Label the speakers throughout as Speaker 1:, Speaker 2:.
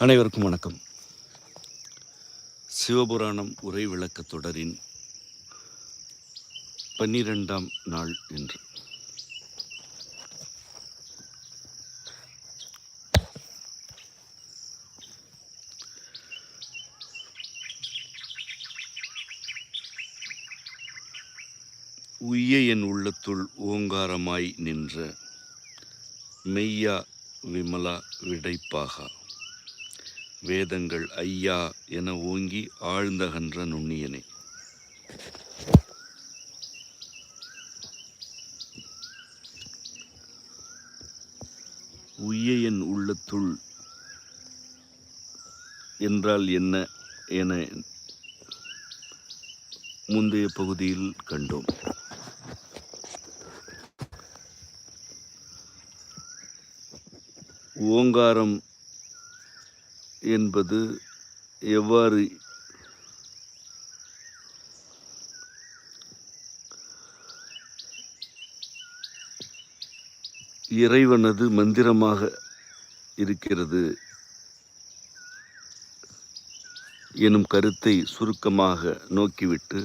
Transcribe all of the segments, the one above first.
Speaker 1: அனைவருக்கும் வணக்கம். சிவபுராணம் உரை விளக்கத் தொடரின் 12ஆம் நாள் இன்று. உய்ய என் உள்ளத்துள் ஓங்காரமாய் நின்ற மெய்யா விமலா விடைப்பாகா வேதங்கள் ஐயா என ஓங்கி ஆழ்ந்தகன்ற நுண்ணியனே. உய்ய என் உள்ளத்துள் என்றால் என்ன என முந்தைய பகுதியில் கண்டோம். ஓங்காரம் என்பது எவ்வாறு இறைவனது மந்திரமாக இருக்கிறது எனும் கருத்தை சுருக்கமாக நோக்கிவிட்டு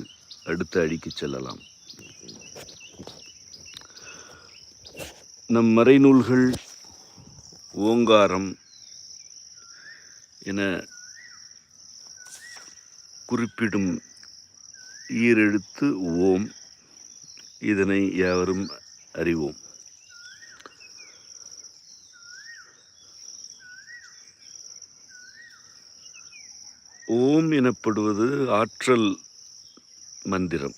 Speaker 1: அடுத்த அடிக்கு செல்லலாம். நம் மறைநூல்கள் ஓங்காரம் என குறிப்பிடும் ஈரெழுத்து ஓம். இதனை யாவரும் அறிவோம். ஓம் எனப்படுவது ஆற்றல் மந்திரம்.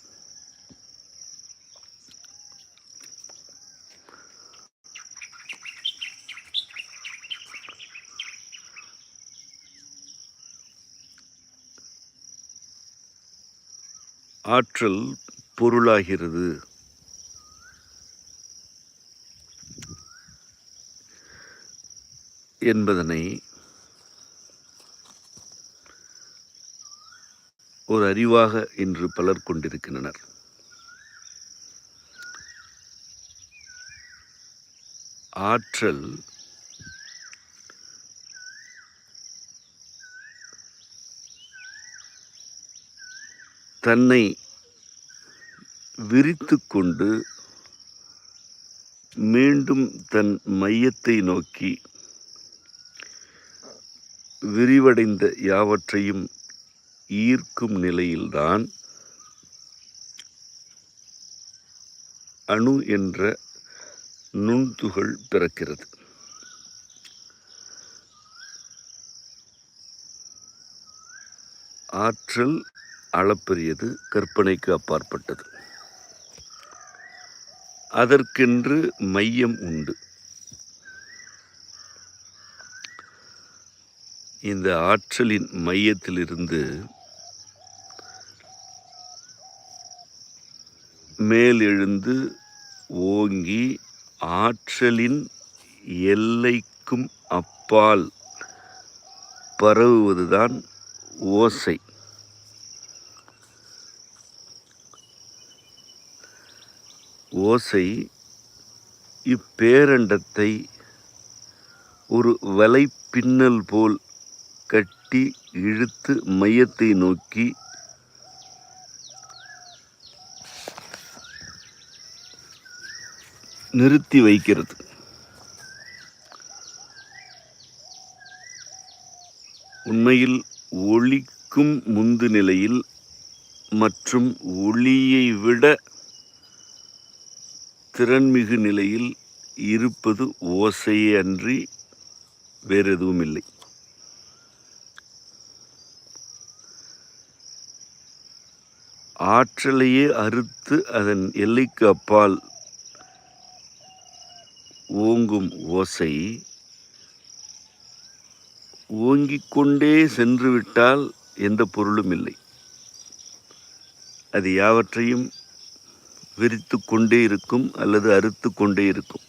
Speaker 1: ஆற்றல் பொருளாகிறது. என்பதனை ஒரு அறிவாக இன்று பலர் கொண்டிருக்கின்றனர். ஆற்றல் தன்னை விரித்து கொண்டு மீண்டும் தன் மையத்தை நோக்கி விரிவடைந்த யாவற்றையும் ஈர்க்கும் நிலையில்தான் அணு என்ற நுண்துகள் பிறக்கிறது. ஆற்றல் அளப்பரியது, கற்பனைக்கு அப்பாற்பட்டது. அதற்கென்று மையம் உண்டு. இந்த ஆற்றலின் மையத்திலிருந்து மேலெழுந்து ஓங்கி ஆற்றலின் எல்லைக்கும் அப்பால் பரவுவதுதான் ஓசை. ஓசை இப்பேரண்டத்தை ஒரு வலைப்பின்னல் போல் கட்டி இழுத்து மையத்தை நோக்கி நிறுத்தி வைக்கிறது. உண்மையில் ஒளிக்கும் முந்து நிலையில் மற்றும் ஒளியை விட திறன்மிகு நிலையில் இருப்பது ஓசையே அன்றி வேறு எதுவும் இல்லை. ஆற்றலையே அறுத்து அதன் எல்லைக்கு அப்பால் ஓங்கும் ஓசை ஓங்கிக் கொண்டே சென்றுவிட்டால் எந்த பொருளும் இல்லை. அது யாவற்றையும் விரித்து கொண்டே இருக்கும் அல்லது அறுத்து கொண்டே இருக்கும்.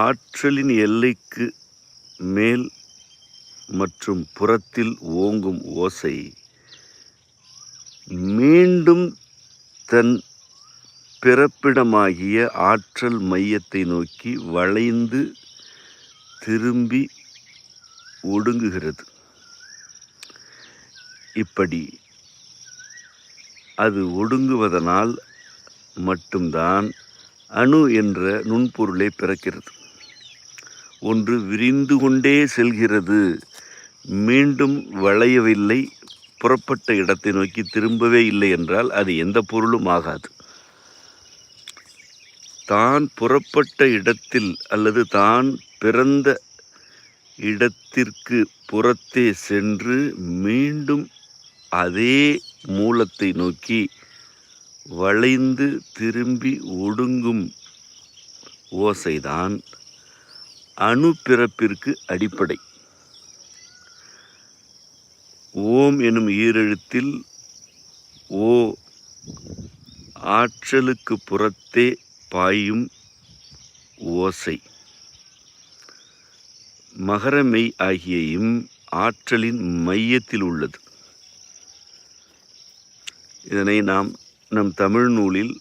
Speaker 1: ஆற்றலின் எல்லைக்கு மேல் மற்றும் புறத்தில் ஓங்கும் ஓசை மீண்டும் தன் பிறப்பிடமாகிய ஆற்றல் மையத்தை நோக்கி வளைந்து திரும்பி ஒடுங்குகிறது. இப்படி அது ஒடுங்குவதனால் மட்டும்தான் அணு என்ற நுண்பொருளை பிறக்கிறது. ஒன்று விரிந்து கொண்டே செல்கிறது, மீண்டும் வளையவில்லை, புறப்பட்ட இடத்தை நோக்கி திரும்பவே இல்லை என்றால் அது எந்த பொருளும் ஆகாது. தான் புறப்பட்ட இடத்தில் அல்லது தான் பிறந்த இடத்திற்கு புறத்தே சென்று மீண்டும் அதே மூலத்தை நோக்கி வளைந்து திரும்பி ஒடுங்கும் ஓசைதான் அணு பிறப்பிற்கு அடிப்படை. ஓம் எனும் ஈரெழுத்தில் ஓ ஆற்றலுக்கு புறத்தே பாயும் ஓசை. மகரமெய் ஆகியையும் ஆற்றலின் மையத்தில் உள்ளது. இதனை நாம் நம் தமிழ் நூலில்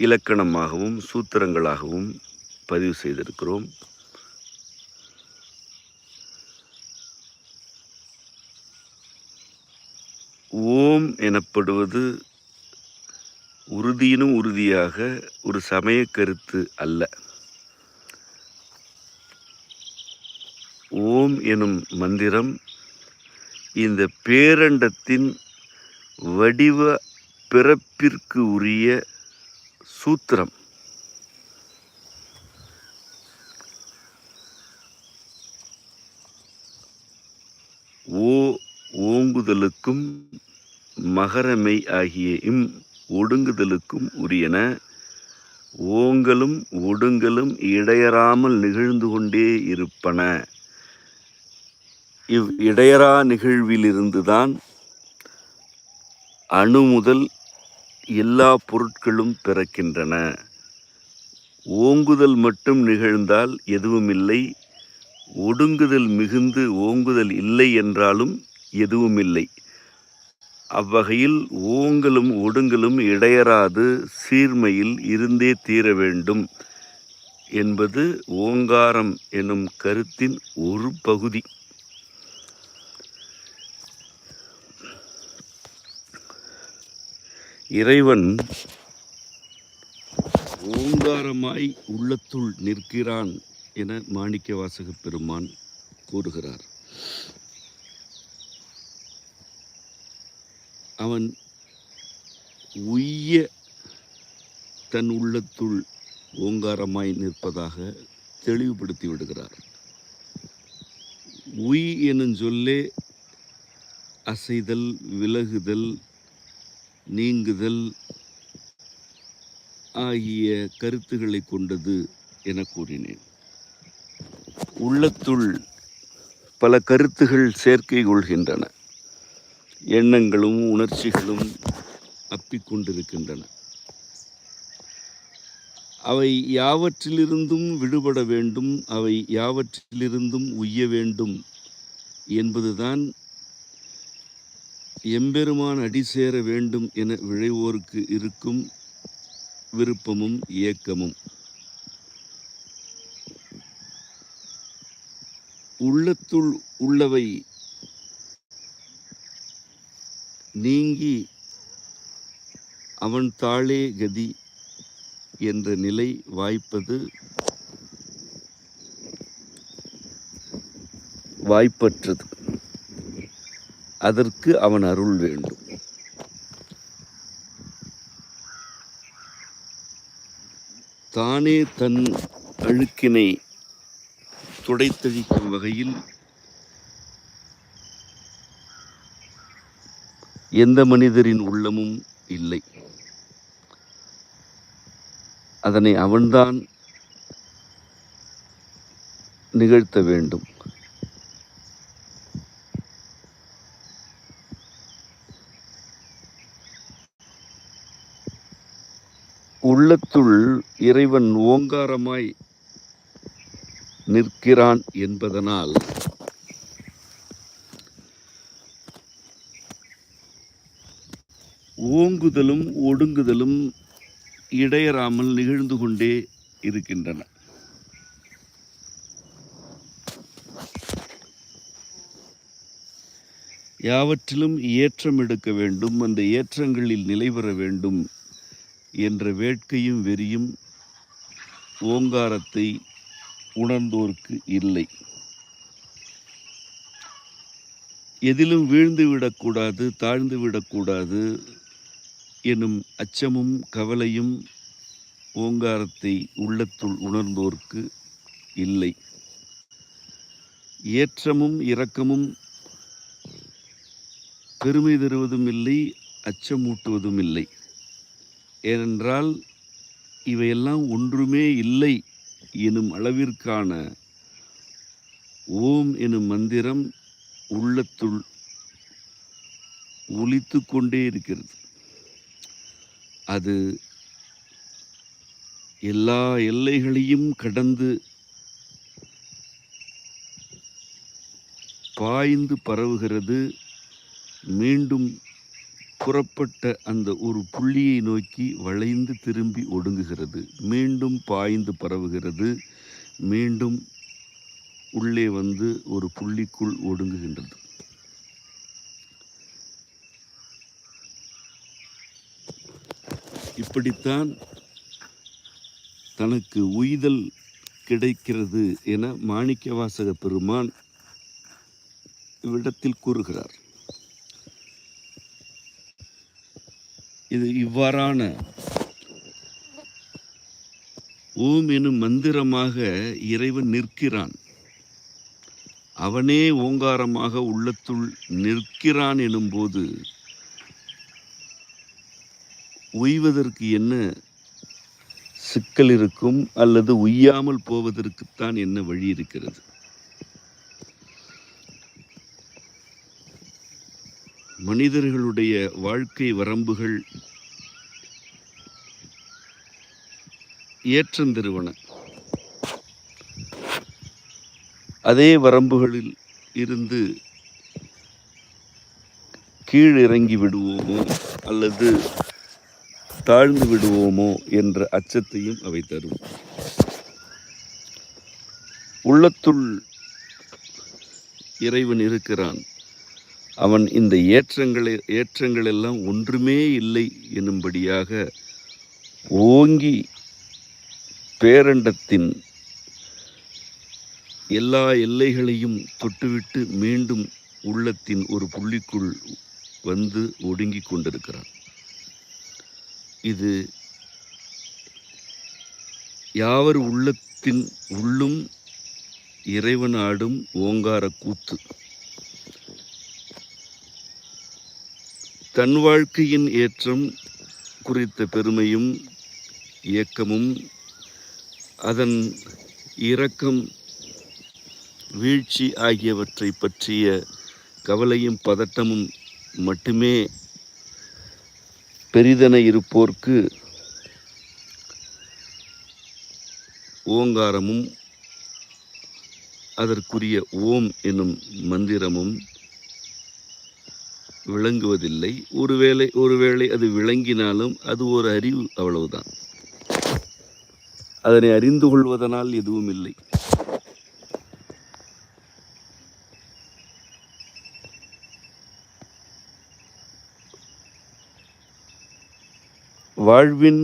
Speaker 1: இலக்கணமாகவும் சூத்திரங்களாகவும் பதிவு செய்திருக்கிறோம். ஓம் எனப்படுவது உறுதியினும் உறுதியாக ஒரு சமய கருத்து அல்ல. ஓம் எனும் மந்திரம் இந்த பேரண்டத்தின் வடிவ பிறப்பிற்கு உரிய சூத்திரம். ஓங்குதலுக்கும் மகரமை ஆகிய ஒடுங்குதலுக்கும் உரியன. ஓங்கலும் ஒடுங்கலும் இடையறாமல் நிகழ்ந்து கொண்டே இருப்பன. இடையறா நிகழ்விலிருந்துதான் அணு முதல் எல்லா பொருட்களும் பிறக்கின்றன. ஓங்குதல் மட்டும் நிகழ்ந்தால் எதுவுமில்லை, ஒடுங்குதல் மிகுந்து ஓங்குதல் இல்லை என்றாலும் எதுவுமில்லை. அவ்வகையில் ஓங்கலும் ஒடுங்கலும் இடையறாது சீர்மையில் இருந்தே தீர வேண்டும் என்பது ஓங்காரம் எனும் கருத்தின் ஒரு பகுதி. இறைவன் ஓங்காரமாய் உள்ளத்துள் நிற்கிறான் என மாணிக்கவாசகப் பெருமான் கூறுகிறார். அவன் உய்ய தன் உள்ளத்துள் ஓங்காரமாய் நிற்பதாக தெளிவுபடுத்தி விடுகிறார். உய் எனும் சொல்லே அசைதல், விலகுதல், நீங்குதல் ஆகிய கருத்துக்களை கொண்டது என கூறினேன். உள்ளத்துள் பல கருத்துகள் சேர்க்கை கொள்கின்றன. எண்ணங்களும் உணர்ச்சிகளும் அப்பிக்கொண்டிருக்கின்றன. அவை யாவற்றிலிருந்தும் விடுபட வேண்டும், அவை யாவற்றிலிருந்தும் உய்ய வேண்டும் என்பதுதான் எம்பெருமான் அடி சேர வேண்டும் என விழைவோருக்கு இருக்கும் விருப்பமும் ஏக்கமும். உள்ளத்துள் உள்ளவை நீங்கி அவன் தாளே கதி என்ற நிலை வாய்ப்பற்றது. அதற்கு அவன் அருள் வேண்டும். தானே தன் அழுக்கினை துடைத்தழிக்கும் வகையில் எந்த மனிதரின் உள்ளமும் இல்லை. அதனை அவன்தான் நிகழ்த்த வேண்டும். உள்ளத்துள் இறைவன் ஓங்காரமாய் நிற்கிறான் என்பதனால் ஓங்குதலும் ஒடுங்குதலும் இடையறாமல் நிகழ்ந்து கொண்டே இருக்கின்றன. யாவற்றிலும் ஏற்றம் எடுக்க வேண்டும், அந்த ஏற்றங்களில் நிலை பெற வேண்டும் என்ற வேட்கையும் வெறியும் ஓங்காரத்தை உணர்ந்தோர்க்கு இல்லை. எதிலும் வீழ்ந்து விடக்கூடாது, தாழ்ந்து விடக்கூடாது எனும் அச்சமும் கவலையும் ஓங்காரத்தை உள்ளத்துள் உணர்ந்தோர்க்கு இல்லை. ஏற்றமும் இரக்கமும் பெருமை தருவதும் இல்லை, அச்சமூட்டுவதும் இல்லை. ஏனென்றால் இவையெல்லாம் ஒன்றுமே இல்லை எனும் அளவிற்கான ஓம் எனும் மந்திரம் உள்ளத்துள் ஒலித்து கொண்டே இருக்கிறது. அது எல்லா எல்லைகளையும் கடந்து பாய்ந்து பரவுகிறது. மீண்டும் புறப்பட்ட அந்த ஒரு புள்ளியை நோக்கி வளைந்து திரும்பி ஒடுங்குகிறது. மீண்டும் பாய்ந்து பரவுகிறது. மீண்டும் உள்ளே வந்து ஒரு புள்ளிக்குள் ஒடுங்குகின்றது. இப்படித்தான் தனக்கு உய்தல் கிடைக்கிறது என மாணிக்கவாசக பெருமான் இவ்விடத்தில் கூறுகிறார். இது இவ்வாறான ஓம் எனும் மந்திரமாக இறைவன் நிற்கிறான். அவனே ஓங்காரமாக உள்ளத்துள் நிற்கிறான் எனும்போது உய்வதற்கு என்ன சிக்கல் இருக்கும், அல்லது உய்யாமல் போவதற்குத்தான் என்ன வழி இருக்கிறது? மனிதர்களுடைய வாழ்க்கை வரம்புகள் ஏற்றந்தருவன. அதே வரம்புகளில் இருந்து கீழ் இறங்கி விடுவோமோ அல்லது தாழ்ந்து விடுவோமோ என்ற அச்சத்தையும் அவை தரும். உள்ளத்துள் இறைவன் இருக்கிறான். அவன் இந்த ஏற்றங்கள் எல்லாம் ஒன்றுமே இல்லை எனும்படியாக ஓங்கி பேரண்டத்தின் எல்லா எல்லைகளையும் தொட்டுவிட்டு மீண்டும் உள்ளத்தின் ஒரு புள்ளிக்குள் வந்து ஒடுங்கி கொண்டிருக்கிறான். இது யாவர் உள்ளத்தின் உள்ளும் இறைவனாடும் ஓங்கார கூத்து. தன் வாழ்க்கையின் ஏற்றம் குறித்த பெருமையும் இயக்கமும் அதன் இரக்கம் வீழ்ச்சி ஆகியவற்றை பற்றிய கவலையும் பதட்டமும் மட்டுமே பெரிதென இருப்போர்க்கு ஓங்காரமும் அதற்குரிய ஓம் எனும் மந்திரமும் விளங்குவதில்லை. ஒருவேளை அது விளங்கினாலும் அது ஒரு அறிவு, அவ்வளவுதான். அதனை அறிந்து கொள்வதனால் எதுவும் இல்லை. வாழ்வின்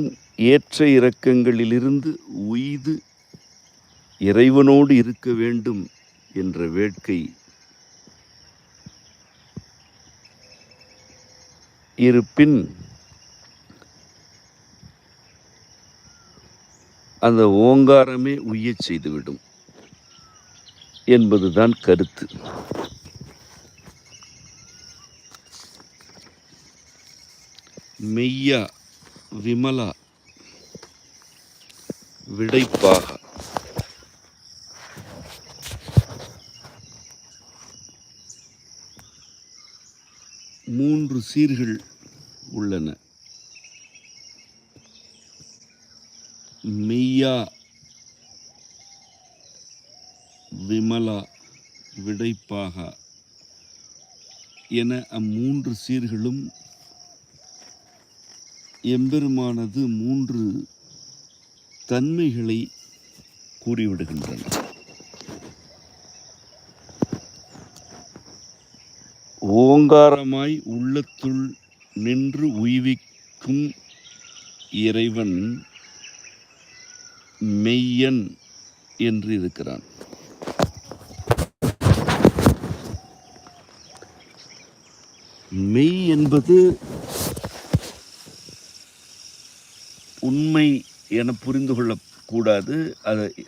Speaker 1: ஏற்ற இறக்கங்களிலிருந்து உய்து இறைவனோடு இருக்க வேண்டும் என்ற வேட்கை இருப்பின் அந்த ஓங்காரமே உய்யச் செய்துவிடும் என்பதுதான் கருத்து. மெய்யா, விமலா, விடைப்பாக, மூன்று சீர்கள் உள்ளன. மெய்யா, விமலா, விடைப்பாக என அம்மூன்று சீர்களும் எம்பெருமானது மூன்று தன்மைகளை கூறிவிடுகின்றன. ஓங்காரமாய் உள்ளத்துள் நின்று உய்விக்கும் இறைவன் மெய்யன் என்று இருக்கிறான். மெய் என்பது உண்மை என புரிந்து கொள்ளக்கூடாது.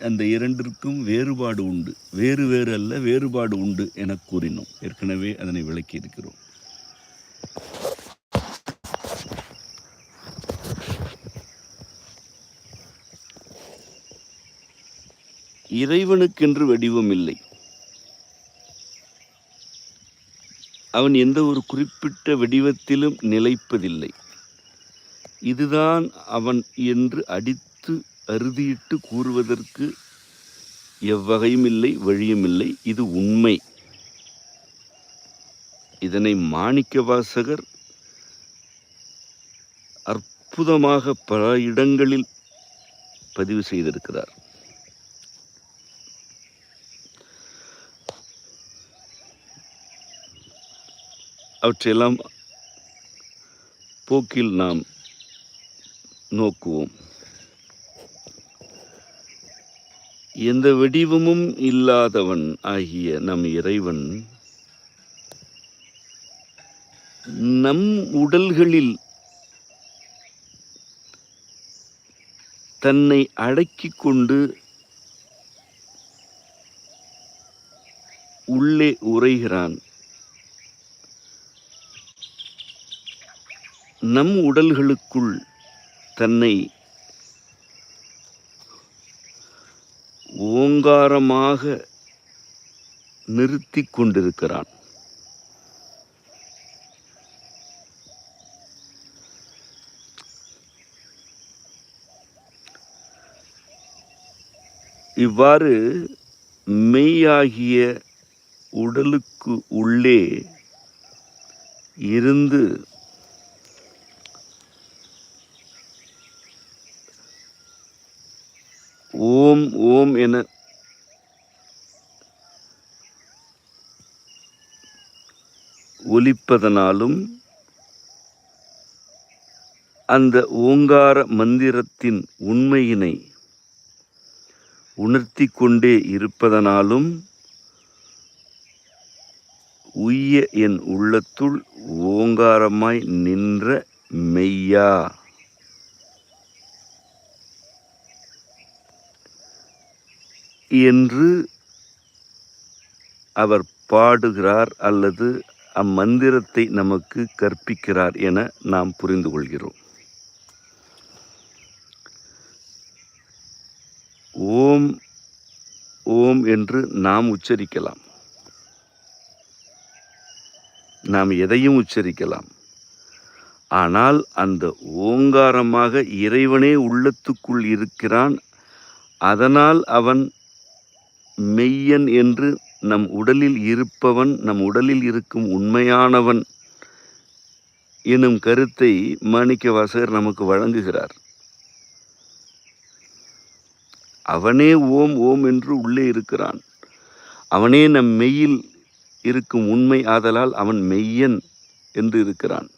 Speaker 1: அந்த இரண்டிற்கும் வேறுபாடு உண்டு. வேறு வேறு அல்ல, வேறுபாடு உண்டு என கூறினோம். ஏற்கனவே அதனை விளக்கி இருக்கிறோம். இறைவனுக்கென்று வடிவம் இல்லை. அவன் எந்த ஒரு குறிப்பிட்ட வடிவத்திலும் நிலைப்பதில்லை. இதுதான் அவன் என்று அடித்து அறுதியிட்டு கூறுவதற்கு எவ்வகையும் இல்லை, வழியும் இல்லை. இது உண்மை. இதனை மாணிக்கவாசகர் அற்புதமாக பல இடங்களில் பதிவு செய்திருக்கிறார். அவற்றையெல்லாம் போக்கில் நாம் நோக்குவோம். எந்த வடிவமும் இல்லாதவன் ஆகிய நம் இறைவன் நம் உடல்களில் தன்னை அடக்கிக் கொண்டு உள்ளே உறைகிறான். நம் உடல்களுக்குள் தன்னை ஓங்காரமாக நிறுத்திக் கொண்டிருக்கிறான். இவ்வாறு மெய்யாகிய உடலுக்கு உள்ளே இருந்து ஓம் ஓம் என ஒலிப்பதனாலும் அந்த ஓங்கார மந்திரத்தின் உண்மையினை உணர்த்தி கொண்டே இருப்பதனாலும் உய்ய என் உள்ளத்துள் ஓங்காரமாய் நின்ற மெய்யா என்று அவர் பாடுகிறார் அல்லது அம்மந்திரத்தை நமக்கு கற்பிக்கிறார் என நாம் புரிந்து கொள்கிறோம். ஓம் ஓம் என்று நாம் உச்சரிக்கலாம். நாம் எதையும் உச்சரிக்கலாம். ஆனால் அந்த ஓங்காரமாக இறைவனே உள்ளத்துக்குள் இருக்கிறான். அதனால் அவன் மெய்யன் என்று நம் உடலில் இருப்பவன், நம் உடலில் இருக்கும் உண்மையானவன் எனும் கருத்தை மாணிக்கவாசகர் நமக்கு வழங்குகிறார். அவனே ஓம் ஓம் என்று உள்ளே இருக்கிறான். அவனே நம் மெய்யில் இருக்கும் உண்மை. ஆதலால் அவன் மெய்யன் என்று இருக்கிறான்.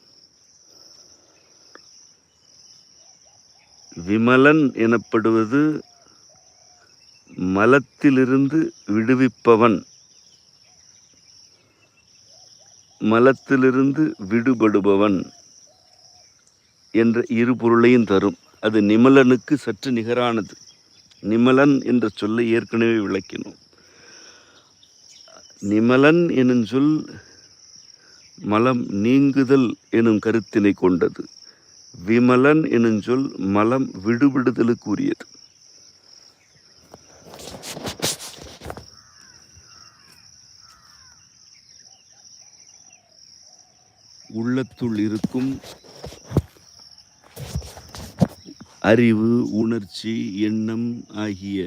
Speaker 1: விமலன் எனப்படுவது மலத்திலிருந்து விடுவிப்பவன், மலத்திலிருந்து விடுபடுபவன் என்ற இரு பொருளையும் தரும். அது நிமலனுக்கு சற்று நிகரானது. நிமலன் என்ற சொல்லை ஏற்கனவே விளக்கினோம். நிமலன் எனும் சொல் மலம் நீங்குதல் எனும் கருத்தினை கொண்டது. விமலன் எனும் சொல் மலம் விடுபடுதலுக்கு உரியது. உள்ளத்துள் இருக்கும் அறிவு, உணர்ச்சி, எண்ணம் ஆகிய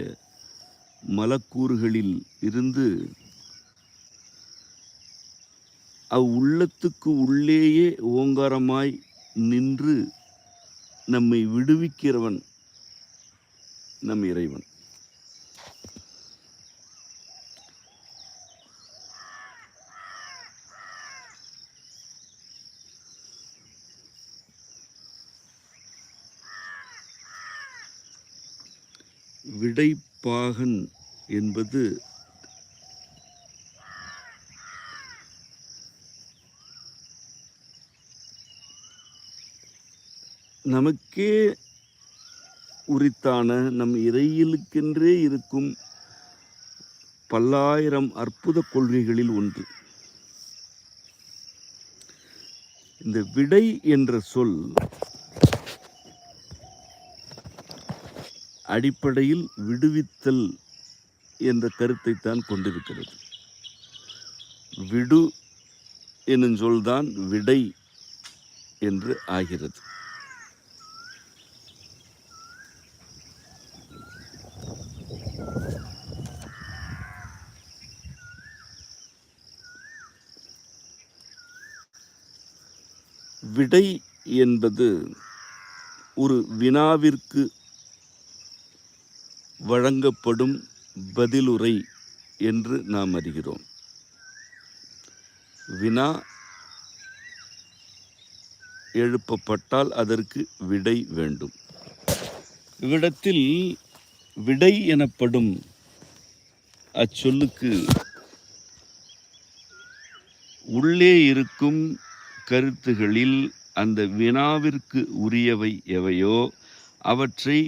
Speaker 1: மலக்கூறுகளில் இருந்து அவ்வுள்ளத்துக்கு உள்ளேயே ஓங்காரமாய் நின்று நம்மை விடுவிக்கிறவன் நம் இறைவன். விடைப்பாகன் என்பது நமக்கே உரித்தான நம் இறையிலுக்கென்றே இருக்கும் பல்லாயிரம் அற்புத கொள்கைகளில் ஒன்று. இந்த விடை என்ற சொல் அடிப்படையில் விடுவித்தல் என்ற கருத்தை தான் கொண்டிருக்கிறது. விடு என்னும் சொல்தான் விடை என்று ஆகிறது. விடை என்பது ஒரு வினாவிற்கு வழங்கப்படும் பதிலுரை என்று நாம் அறிகிறோம். வினா எழுப்பப்பட்டால் அதற்கு விடை வேண்டும். இவ்விடத்தில் விடை எனப்படும் அச்சொல்லுக்கு உள்ளே இருக்கும் கருத்துகளில் அந்த வினாவிற்கு உரியவை எவையோ அவற்றை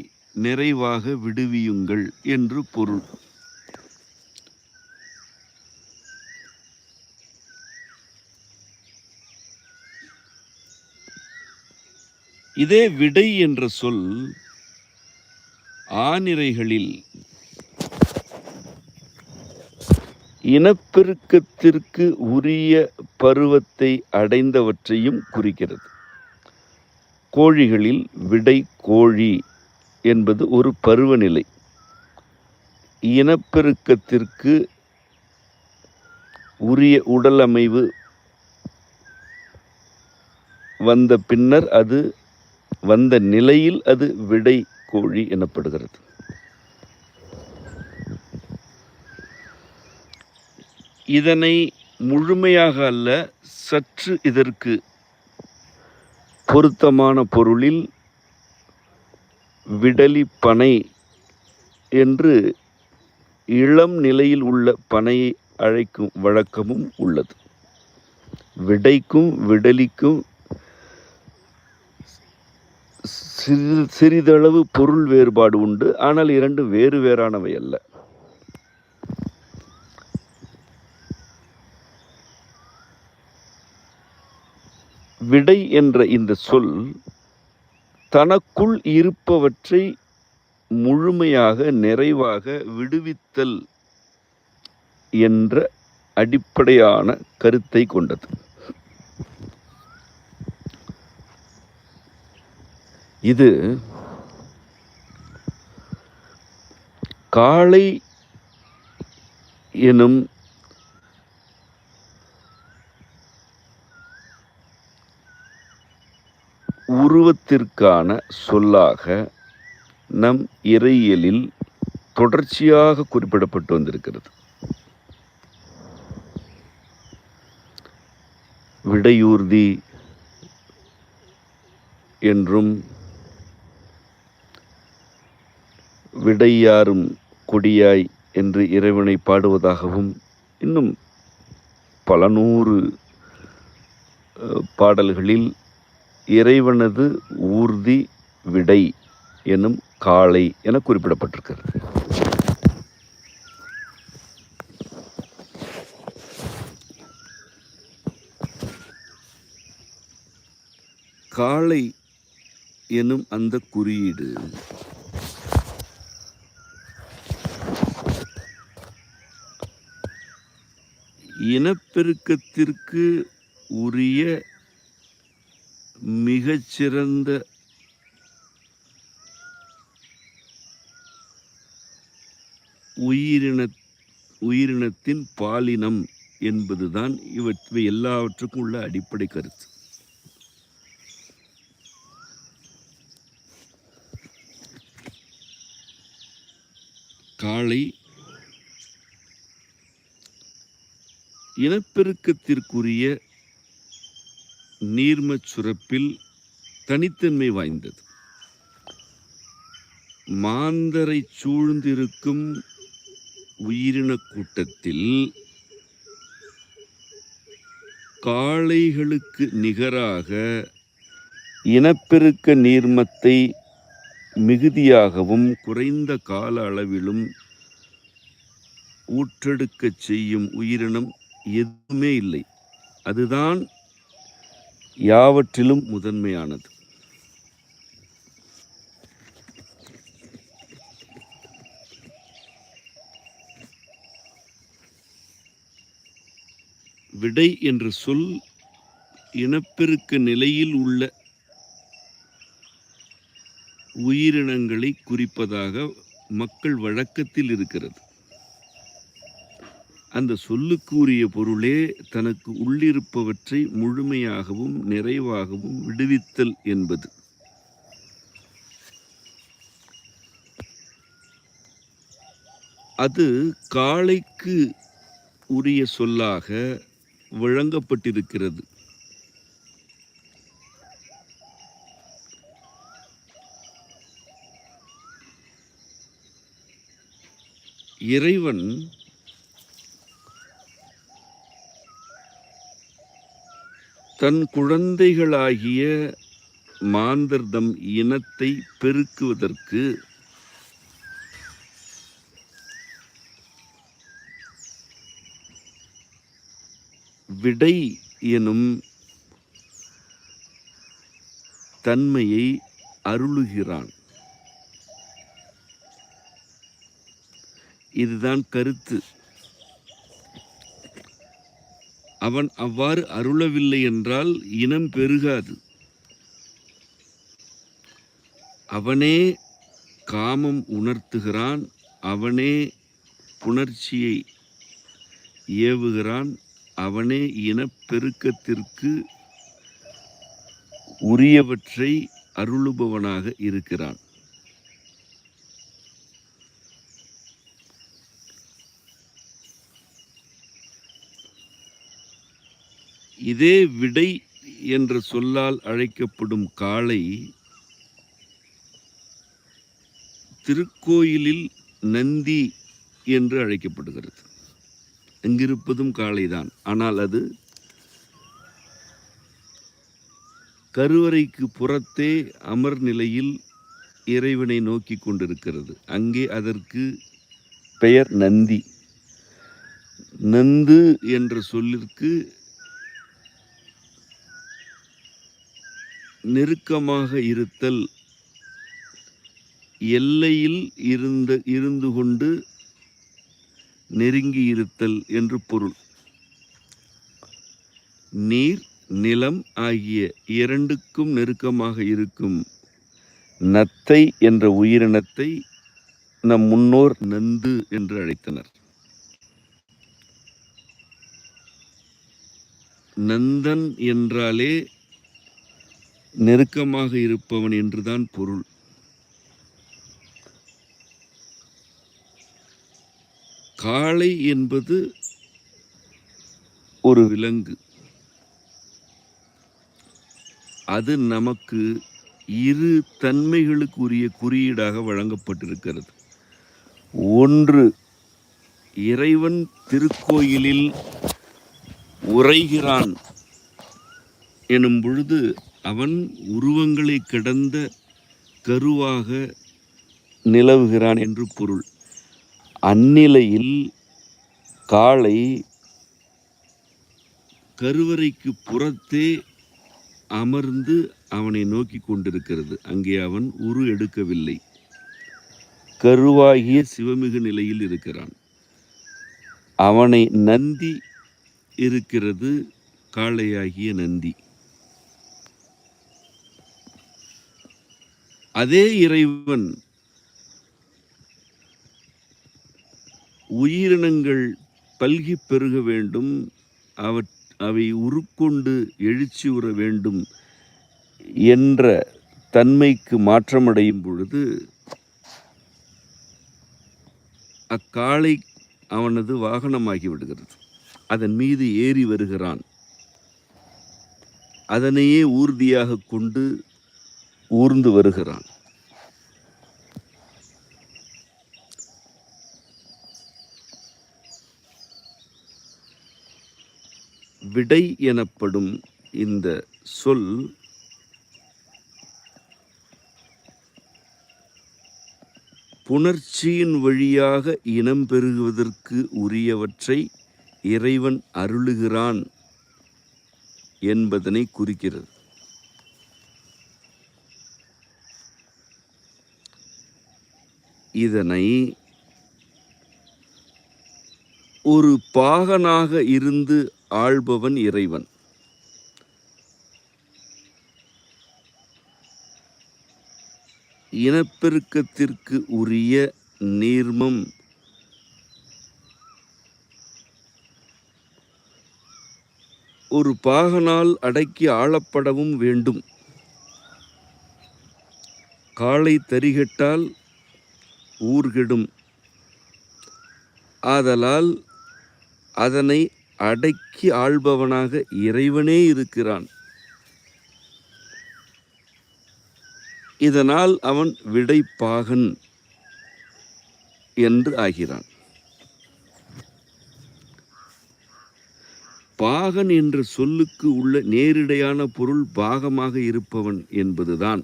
Speaker 1: நிறைவாக விடுவியுங்கள் என்று பொருள். இதே விடை என்ற சொல் ஆநிரைகளில் இனப்பெருக்கத்திற்கு உரிய பருவத்தை அடைந்தவற்றையும் குறிக்கிறது. கோழிகளில் விடை கோழி என்பது ஒரு பருவநிலை. இனப்பெருக்கத்திற்கு உரிய உடல் அமைவு வந்த பின்னர் அது வந்த நிலையில் அது விடை கோழி எனப்படுகிறது. இதனை முழுமையாக அல்ல, சற்று இதற்கு பொருத்தமான பொருளில் விடலி பனை என்று இளம் நிலையில் உள்ள பனையை அழைக்கும் வழக்கமும் உள்ளது. விடைக்கும் விடலிக்கும் சிறிதளவு பொருள் வேறுபாடு உண்டு. ஆனால் இரண்டு வேறு வேறானவை அல்ல. விடை என்ற இந்த சொல் தனக்குள் இருப்பவற்றை முழுமையாக நிறைவாக விடுவித்தல் என்ற அடிப்படையான கருத்தை கொண்டது. இது காளை எனும் உருவத்திற்கான சொல்லாக நம் இறையியலில் தொடர்ச்சியாக குறிப்பிடப்பட்டு வந்திருக்கிறது. விடையூர்தி என்றும் விடையாரும் கொடியாய் என்று இறைவனை பாடுவதாகவும் இன்னும் பல நூறு பாடல்களில் இறைவனது ஊர்தி விடை எனும் காளை என குறிப்பிடப்பட்டிருக்கிறது. காளை எனும் அந்த குறியீடு இனப்பெருக்கத்திற்கு உரிய மிகச்சிறந்த உயிரினத்தின் பாலினம் என்பதுதான் இவை எல்லாவற்றுக்கும் உள்ள அடிப்படை கருத்து. காளை இனப்பெருக்கத்திற்குரிய நீர்மச் சுரப்பில் தனித்தன்மை வாய்ந்தது. மாந்தரை சூழ்ந்திருக்கும் உயிரின கூட்டத்தில் காளைகளுக்கு நிகராக இனப்பெருக்க நீர்மத்தை மிகுதியாகவும் குறைந்த கால அளவிலும் ஊற்றெடுக்கச் செய்யும் உயிரினம் எதுவுமே இல்லை. அதுதான் யாவற்றிலும் முதன்மையானது. விடை என்ற சொல் இனப்பெருக்க நிலையில் உள்ள உயிரினங்களை குறிப்பதாக மக்கள் வழக்கத்தில் இருக்கிறது. அந்த சொல்லுக்கு உரிய பொருளே தனக்கு உள்ளிருப்பவற்றை முழுமையாகவும் நிறைவாகவும் விடுவித்தல் என்பது. அது காளைக்கு உரிய சொல்லாக வழங்கப்பட்டிருக்கிறது. இறைவன் தன் குழந்தைகளாகிய மாந்தர்தம் இனத்தை பெருக்குவதற்கு விடை எனும் தன்மையை அருளுகிறான். இதுதான் கருத்து. அவன் அவ்வாறு அருளவில்லை என்றால் இனம் பெருகாது. அவனே காமம் உணர்த்துகிறான், அவனே புணர்ச்சியை ஏவுகிறான், அவனே இனப்பெருக்கத்திற்கு உரியவற்றை அருளுபவனாக இருக்கிறான். இதே விடை என்ற சொல்லால் அழைக்கப்படும் காளை திருக்கோயிலில் நந்தி என்று அழைக்கப்படுகிறது. அங்கிருப்பதும் காளைதான். ஆனால் அது கருவறைக்கு புறத்தே அமர் நிலையில் இறைவனை நோக்கி கொண்டிருக்கிறது. அங்கே அதற்கு பெயர் நந்தி. நந்து என்ற சொல்லிற்கு நெருக்கமாக இருத்தல், எல்லையில் இருந்து கொண்டு நெருங்கி இருத்தல் என்று பொருள். நீர், நிலம் ஆகிய இரண்டுக்கும் நெருக்கமாக இருக்கும் நத்தை என்ற உயிரினத்தை நம் முன்னோர் நந்து என்று அழைத்தனர். நந்தன் என்றாலே நெருக்கமாக இருப்பவன் என்றுதான் பொருள். காளை என்பது ஒரு விலங்கு. அது நமக்கு இரு தன்மைகளுக்கு உரிய குறியீடாக வழங்கப்பட்டிருக்கிறது. ஒன்று, இறைவன் திருக்கோயிலில் உறைகிறான் எனும் பொழுது அவன் உருவங்களை கடந்த கருவாக நிலவுகிறான் என்று பொருள். அந்நிலையில் காளை கருவறைக்கு புறத்தே அமர்ந்து அவனை நோக்கி கொண்டிருக்கிறது. அங்கே அவன் உரு எடுக்கவில்லை. கருவாகிய சிவமிகு நிலையில் இருக்கிறான். அவனை நந்தி இருக்கிறது, காளையாகிய நந்தி. அதே இறைவன் உயிரினங்கள் பல்கி பெருக வேண்டும், அவை உருக்கொண்டு எழுச்சி உற வேண்டும் என்ற தன்மைக்கு மாற்றமடையும் பொழுது அக்காளை அவனது வாகனமாகி விடுகிறது. அதன் மீது ஏறி வருகிறான். அதனையே ஊர்தியாக கொண்டு ஊர்ந்து வருகிறான். விடை எனப்படும் இந்த சொல் புணர்ச்சியின் வழியாக இனம் பெருகுவதற்கு உரியவற்றை இறைவன் அருளுகிறான் என்பதனை குறிக்கிறது. இதனை ஒரு பாகனாக இருந்து ஆள்பவன் இறைவன். இனப்பெருக்கத்திற்கு உரிய நீர்மம் ஒரு பாகனால் அடக்கி ஆளப்படவும் வேண்டும். காளை தரிகட்டால் ஊர்கெடும். ஆதலால் அதனை அடக்கி ஆள்பவனாக இறைவனே இருக்கிறான். இதனால் அவன் விடைப்பாகன் என்று ஆகிறான். பாகன் என்ற சொல்லுக்கு உள்ள நேரிடையான பொருள் பாகமாக இருப்பவன் என்பதுதான்.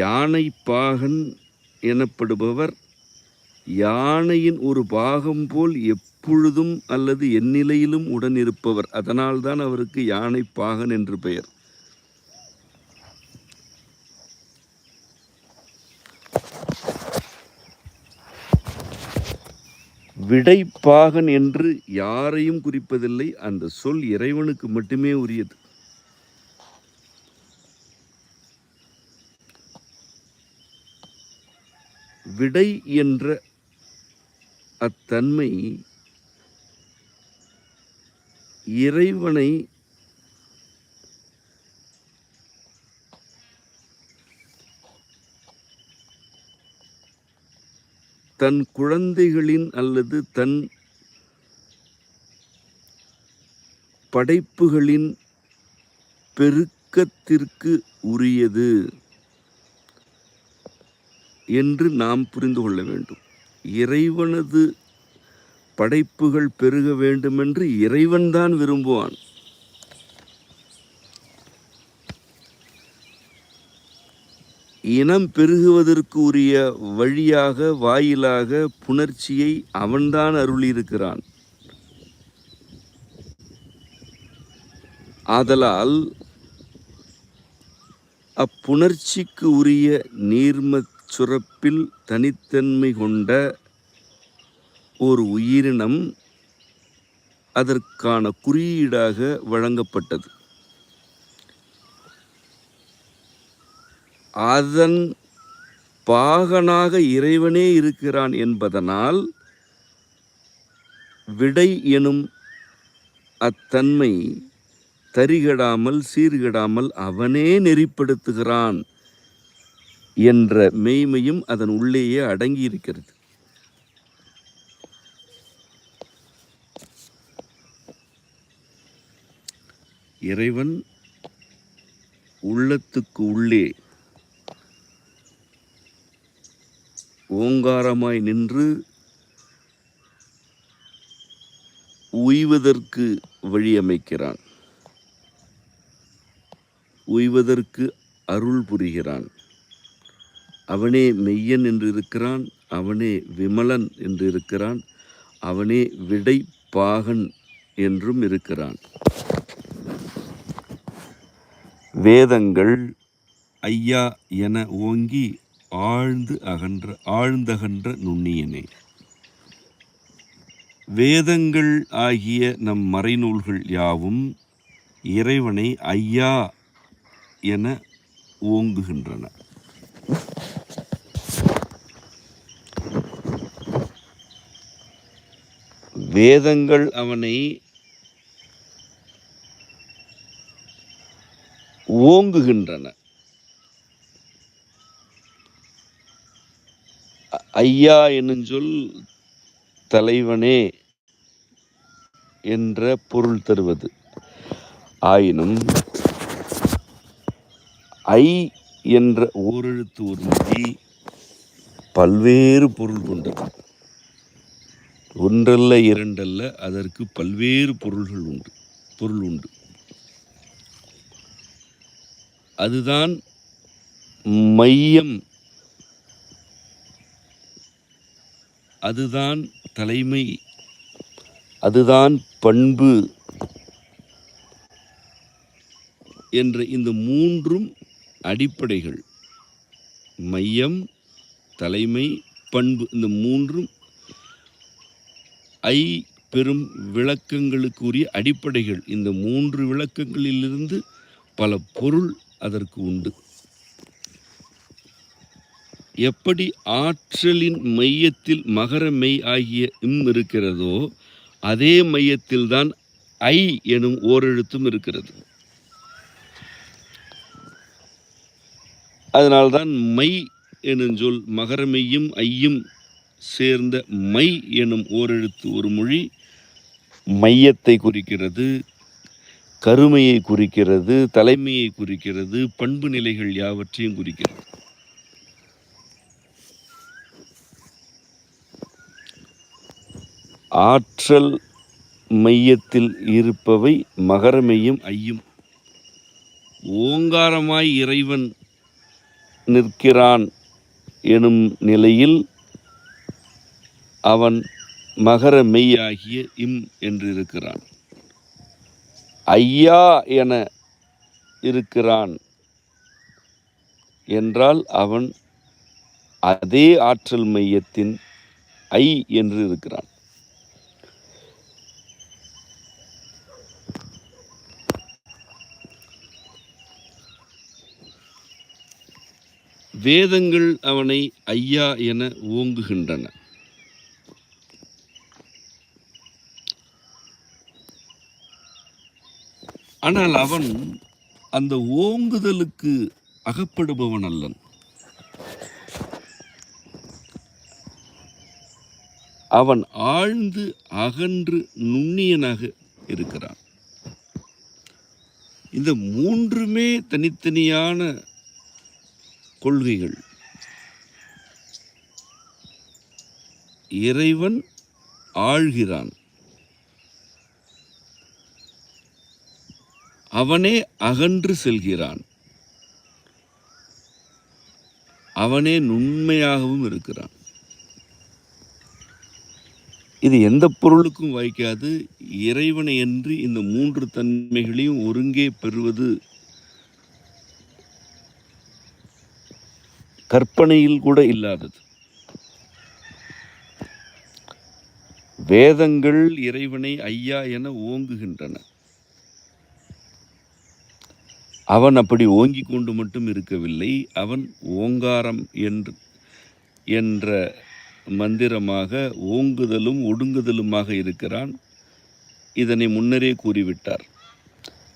Speaker 1: யானை பாகன் எனப்படுபவர் யானையின் ஒரு பாகம் போல் எப்பொழுதும் அல்லது எந்நிலையிலும் உடன் இருப்பவர். அதனால்தான் அவருக்கு யானை பாகன் என்று பெயர். விடைப்பாகன் என்று யாரையும் குறிப்பதில்லை. அந்த சொல் இறைவனுக்கு மட்டுமே உரியது. விடை என்ற அத்தன்மை இறைவனை தன் குழந்தைகளின் அல்லது தன் படைப்புகளின் பெருக்கத்திற்கு உரியது என்று நாம் புரிந்து கொள்ள வேண்டும். இறைவனது படைப்புகள் பெருக வேண்டுமென்று இறைவன்தான் விரும்புவான். இனம் பெருகுவதற்கு உரிய வழியாக வாயிலாக புணர்ச்சியை அவன்தான் அருளியிருக்கிறான். ஆதலால் அப்புணர்ச்சிக்கு உரிய நீர்மச் சுரப்பில் தனித்தன்மை கொண்ட ஒரு உயிரினம் அதற்கான குறியீடாக வழங்கப்பட்டது. அதன் பாகனாக இறைவனே இருக்கிறான் என்பதனால் விடை எனும் அத்தன்மை தரிகடாமல் சீர்கெடாமல் அவனே நெறிப்படுத்துகிறான் என்ற மெய்மையும் அதன் உள்ளேயே அடங்கியிருக்கிறது. இறைவன் உள்ளத்துக்கு உள்ளே ஓங்காரமாய் நின்று உய்வதற்கு வழியமைக்கிறான். உய்வதற்கு அருள் புரிகிறான். அவனே மெய்யன் என்று இருக்கிறான். அவனே விமலன் என்று இருக்கிறான். அவனே விடைப்பாகன் என்றும் இருக்கிறான். வேதங்கள் ஐயா என ஓங்கி ஆழ்ந்தகன்ற நுண்ணியனே. வேதங்கள் ஆகிய நம் மறைநூல்கள் யாவும் இறைவனை ஐயா என ஓங்குகின்றன. வேதங்கள் அவனை ஓங்குகின்றன. ஐயா என்னும் சொல் தலைவனே என்ற பொருள் தருவது. ஆயினும் ஐ என்ற ஓரெழுத்து ஒரு மொழி பல்வேறு பொருள் கொண்டது. ஒன்றல்ல இரண்டல்ல, அதற்கு பல்வேறு பொருள் உண்டு. அதுதான் மையம், அதுதான் தலைமை, அதுதான் பண்பு என்ற இந்த மூன்றும் அடிப்படைகள். மையம், தலைமை, பண்பு, இந்த மூன்றும் பெரும் விளக்கங்களுக்குரிய அடிப்படைகள். இந்த மூன்று விளக்கங்களிலிருந்து பல பொருள் அதற்கு உண்டு. எப்படி ஆற்றலின் மையத்தில் மகர மெய் ஆகிய இருக்கிறதோ, அதே மையத்தில்தான் ஐ எனும் ஓரெழுத்தும் இருக்கிறது. அதனால்தான் மை எனும் சொல் மகர மெய்யும் ஐயும் சேர்ந்த மை எனும் ஓரெழுத்து ஒரு மொழி மையத்தை குறிக்கிறது, கருமையை குறிக்கிறது, தலைமையை குறிக்கிறது, பண்பு நிலைகள் யாவற்றையும் குறிக்கிறது. ஆற்றல் மையத்தில் இருப்பவை மகரமையும் ஐயும். ஓங்காரமாய் இறைவன் நிற்கிறான் எனும் நிலையில் அவன் மகர மெய்யாகிய என்று இருக்கிறான். ஐயா என இருக்கிறான் என்றால் அவன் அதே ஆற்றல் மையத்தின் ஐ என்று இருக்கிறான். வேதங்கள் அவனை ஐயா என ஓங்குகின்றன. ஆனால் அவன் அந்த ஓங்குதலுக்கு அகப்படுபவன் அல்லன். அவன் ஆழ்ந்து அகன்று நுண்ணியனாக இருக்கிறான். இந்த மூன்றுமே தனித்தனியான கொள்கைகள். இறைவன் ஆழ்கிறான், அவனே அகன்று செல்கிறான், அவனே நுண்மையாகவும் இருக்கிறான். இது எந்த பொருளுக்கும் வாய்க்காது. இறைவனை என்று இந்த மூன்று தன்மைகளையும் ஒருங்கே பெறுவது கற்பனையில் கூட இல்லாதது. வேதங்கள் இறைவனை ஐயா என ஓங்குகின்றன. அவன் அப்படி ஓங்கிக் கொண்டு மட்டும் இருக்கவில்லை. அவன் ஓங்காரம் என்ற மந்திரமாக ஓங்குதலும் ஒடுங்குதலுமாக இருக்கிறான். இதனை முன்னரே கூறிவிட்டார்.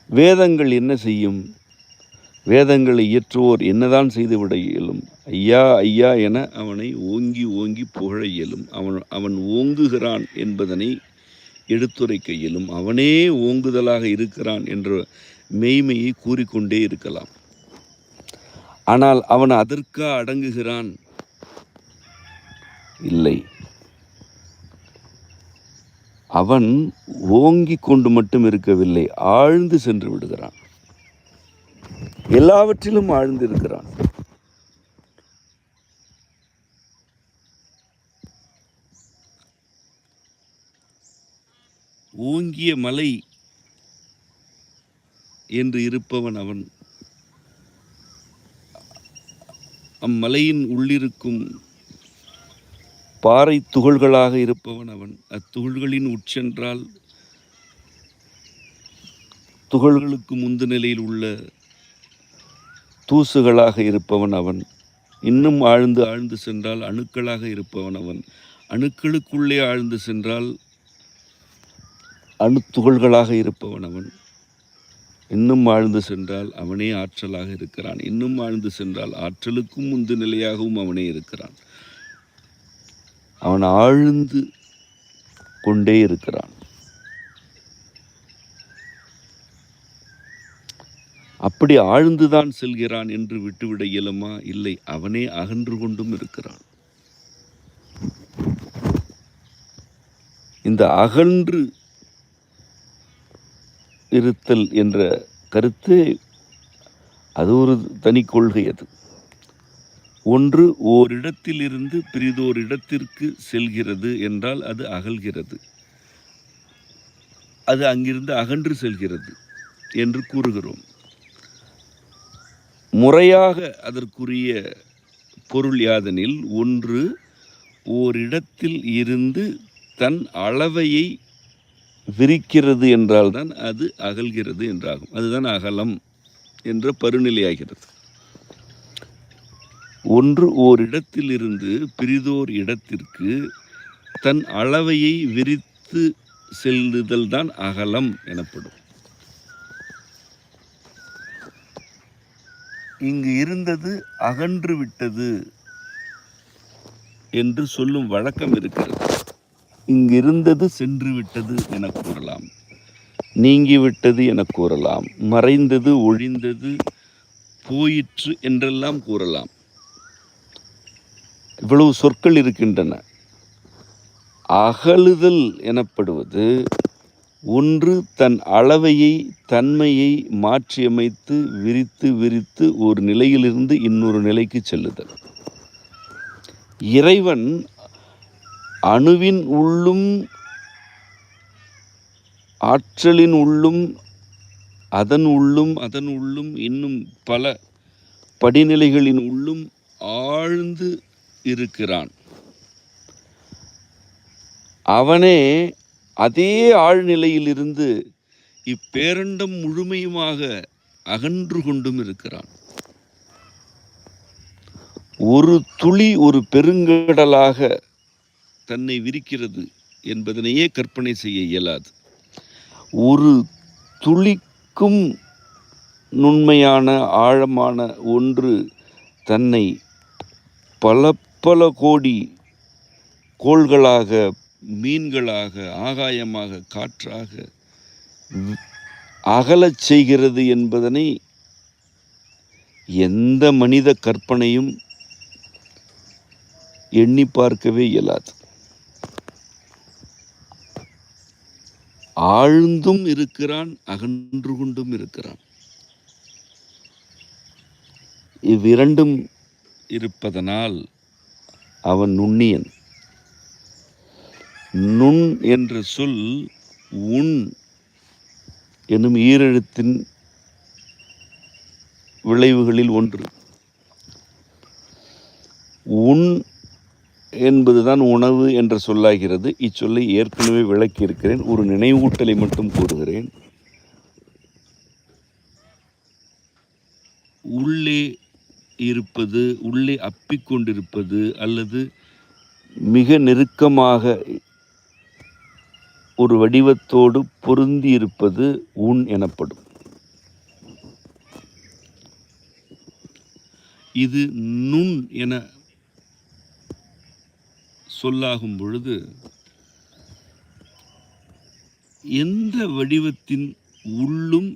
Speaker 1: வேதங்கள் என்ன செய்யும்? வேதங்களை இயற்றுவோர் என்னதான் செய்துவிட இயலும்? ஐயா ஐயா என அவனை ஓங்கி ஓங்கி புகழ இயலும். அவன் ஓங்குகிறான் என்பதனை எடுத்துரைக்க இயலும். அவனே ஓங்குதலாக இருக்கிறான் என்ற மெய்மையை கூறிக்கொண்டே இருக்கலாம். ஆனால் அவன் அதற்கா அடங்குகிறான்? இல்லை. அவன் ஓங்கிக் கொண்டு மட்டும் இருக்கவில்லை, ஆழ்ந்து சென்று விடுகிறான். எல்லாவற்றிலும் ஆழ்ந்து இருக்கிறான். ஓங்கிய மலை என்று இருப்பவன் அவன். அம்மலையின் உள்ளிருக்கும் பாறை துகள்களாக இருப்பவன் அவன். அத்துகள்களின் உட்சென்றால் துகள்களுக்கு முந்து நிலையில் உள்ள தூசுகளாக இருப்பவன் அவன். இன்னும் ஆழ்ந்து ஆழ்ந்து சென்றால் அணுக்களாக இருப்பவன் அவன். அணுக்களுக்குள்ளே ஆழ்ந்து சென்றால் அணுத்துகள்களாக இருப்பவன் அவன். இன்னும் ஆழ்ந்து சென்றால் அவனே ஆற்றலாக இருக்கிறான். இன்னும் ஆழ்ந்து சென்றால் ஆற்றலுக்கும் முந்து நிலையாகவும் அவனே இருக்கிறான். அவன் ஆழ்ந்து கொண்டே இருக்கிறான். அப்படி ஆழ்ந்துதான் செல்கிறான் என்று விட்டுவிட இயலுமா? இல்லை. அவனே அகன்று கொண்டும் இருக்கிறான். இந்த அகன்று இருத்தல் என்ற கருத்து அது ஒரு தனி கொள்கை. அது ஒன்று ஓரிடத்திலிருந்து பிறிதோர் இடத்திற்கு செல்கிறது என்றால் அது அகல்கிறது, அது அங்கிருந்து அகன்று செல்கிறது என்று கூறுகிறோம். முறையாக அதற்குரிய பொருள் யாதெனில், ஒன்று ஓரிடத்தில் இருந்து தன் அளவையை விரிக்கிறது என்றால்தான் அது அகல்கிறது என்றாகும். அதுதான் அகலம் என்ற பருநிலையாகிறது. ஒன்று ஓரிடத்திலிருந்து பிறிதோர் இடத்திற்கு தன் அளவையை விரித்து செல்லுதல் தான் அகலம் எனப்படும். இங்கு இருந்தது அகன்று விட்டது என்று சொல்லும் வழக்கம் இருக்கிறது. இங்கிருந்தது சென்று விட்டது என கூறலாம், நீங்கிவிட்டது என கூறலாம், மறைந்தது, ஒழிந்தது, போயிற்று என்றெல்லாம் கூறலாம். இவ்வளவு சொற்கள் இருக்கின்றன. அகலுதல் எனப்படுவது ஒன்று தன் அளவையை, தன்மையை மாற்றியமைத்து விரித்து விரித்து ஒரு நிலையிலிருந்து இன்னொரு நிலைக்கு செல்லுதல். இறைவன் அணுவின் உள்ளும் ஆற்றலின் உள்ளும் அதன் உள்ளும் இன்னும் பல படிநிலைகளின் உள்ளும் ஆழ்ந்து இருக்கிறான். அவனே அதே ஆழ்நிலையிலிருந்து இப்பேரண்டம் முழுமையுமாக அகன்று கொண்டும் இருக்கிறான். ஒரு துளி ஒரு பெருங்கடலாக தன்னை விரிக்கிறது என்பதனையே கற்பனை செய்ய இயலாது. ஒரு துளிக்கும் நுண்மையான ஆழமான ஒன்று தன்னை பல பல கோடி கோள்களாக, மீன்களாக, ஆகாயமாக, காற்றாக அகலச் செய்கிறது என்பதனை எந்த மனித கற்பனையும் எண்ணி பார்க்கவே இயலாது. ஆழ்ந்தும் இருக்கிறான், அகன்று கொண்டும் இருக்கிறான். இவ்விரண்டும் இருப்பதனால் அவன் நுண்ணியன். நுண் என்ற சொல் உன் எனும் ஈரெழுத்தின் விளைவுகளில் ஒன்று. உன் என்பதுதான் உணவு என்ற சொல்லாகிறது. இச்சொல்லை ஏற்கனவே விளக்கியிருக்கிறேன். ஒரு நினைவூட்டலை மட்டும் கூறுகிறேன். உள்ளே இருப்பது, உள்ளே அப்பிக்கொண்டிருப்பது அல்லது மிக நெருக்கமாக ஒரு வடிவத்தோடு பொருந்தி இருப்பது உன் எனப்படும். இது நுண் என சொல்லாகும் பொழுது எந்த வடிவத்தின் உள்ளும்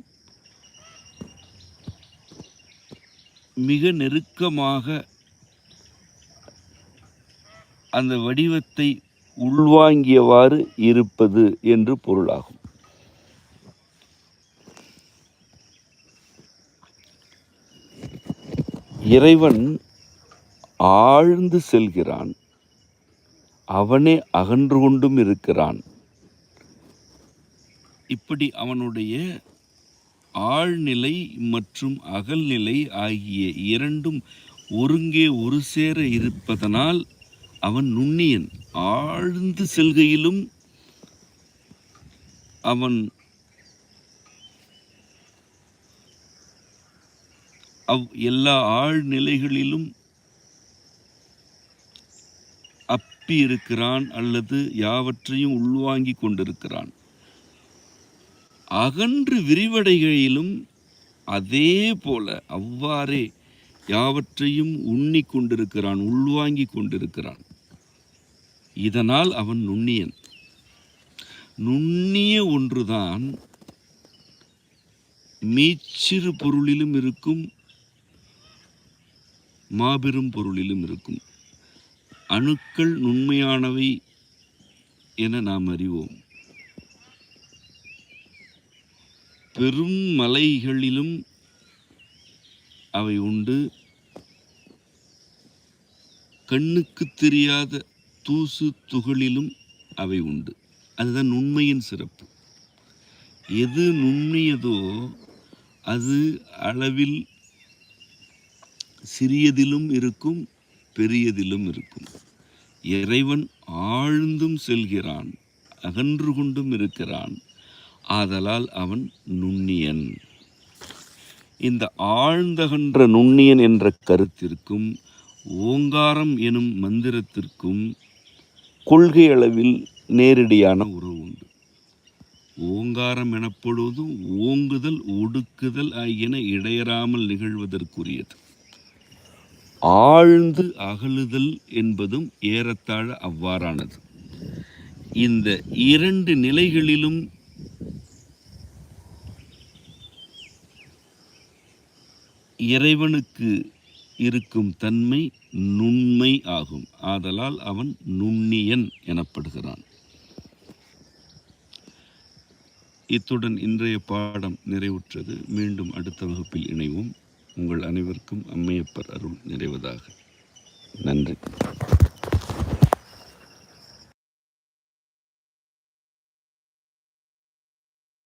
Speaker 1: மிக நெருக்கமாக அந்த வடிவத்தை உள்வாங்கியவாறு இருப்பது என்று பொருளாகும். இறைவன் ஆழ்ந்து செல்கிறான், அவனே அகன்று கொண்டும் இருக்கிறான். இப்படி அவனுடைய ஆழ்நிலை மற்றும் அகல்நிலை ஆகிய இரண்டும் ஒருங்கே ஒரு சேர இருப்பதனால் அவன் நுண்ணியன். ஆழ்ந்து செல்கையிலும் அவன் எல்லா ஆழ்நிலைகளிலும் அப்பி இருக்கிறான் அல்லது யாவற்றையும் உள்வாங்கி கொண்டிருக்கிறான். அகன்று விரிவடைகையிலும் அதே போல அவ்வாறே யாவற்றையும் உண்ணி கொண்டிருக்கிறான், உள்வாங்கி கொண்டிருக்கிறான். இதனால் அவன் நுண்ணியன். நுண்ணிய ஒன்றுதான் மீச்சிறு பொருளிலும் இருக்கும், மாபெரும் பொருளிலும் இருக்கும். அணுக்கள் நுண்மையானவை என நாம் அறிவோம். பெரும் மலைகளிலும் அவை உண்டு. கண்ணுக்கு தெரியாத தூசு துகளிலும் அவை உண்டு. அதுதான் உண்மையின் சிறப்பு. எது நுண்ணியதோ அது அளவில் சிறியதிலும் இருக்கும், பெரியதிலும் இருக்கும். இறைவன் ஆழ்ந்தும் செல்கிறான், அகன்று கொண்டும் இருக்கிறான். ஆதலால் அவன் நுண்ணியன். இந்த ஆழ்ந்தகன்ற நுண்ணியன் என்ற கருத்திற்கும் ஓங்காரம் எனும் மந்திரத்திற்கும் கொள்கை அளவில் நேரடியான உறவு உண்டு. ஓங்காரம் எனப்படுவதும் ஓங்குதல் ஒடுக்குதல் ஆகியன இடையறாமல் நிகழ்வதற்குரியது. ஆழ்ந்து அகலுதல் என்பதும் ஏறத்தாழ அவ்வாறானது. இந்த இரண்டு நிலைகளிலும் இறைவனுக்கு இருக்கும் தன்மை நுண்மை ஆகும். ஆதலால் அவன் நுண்ணியன் எனப்படுகிறான். இத்துடன் இன்றைய பாடம் நிறைவுற்றது. மீண்டும் அடுத்த வகுப்பில் இணைவோம். உங்கள் அனைவருக்கும் அம்மையப்பர் அருள் நிறைவதாக. நன்றி.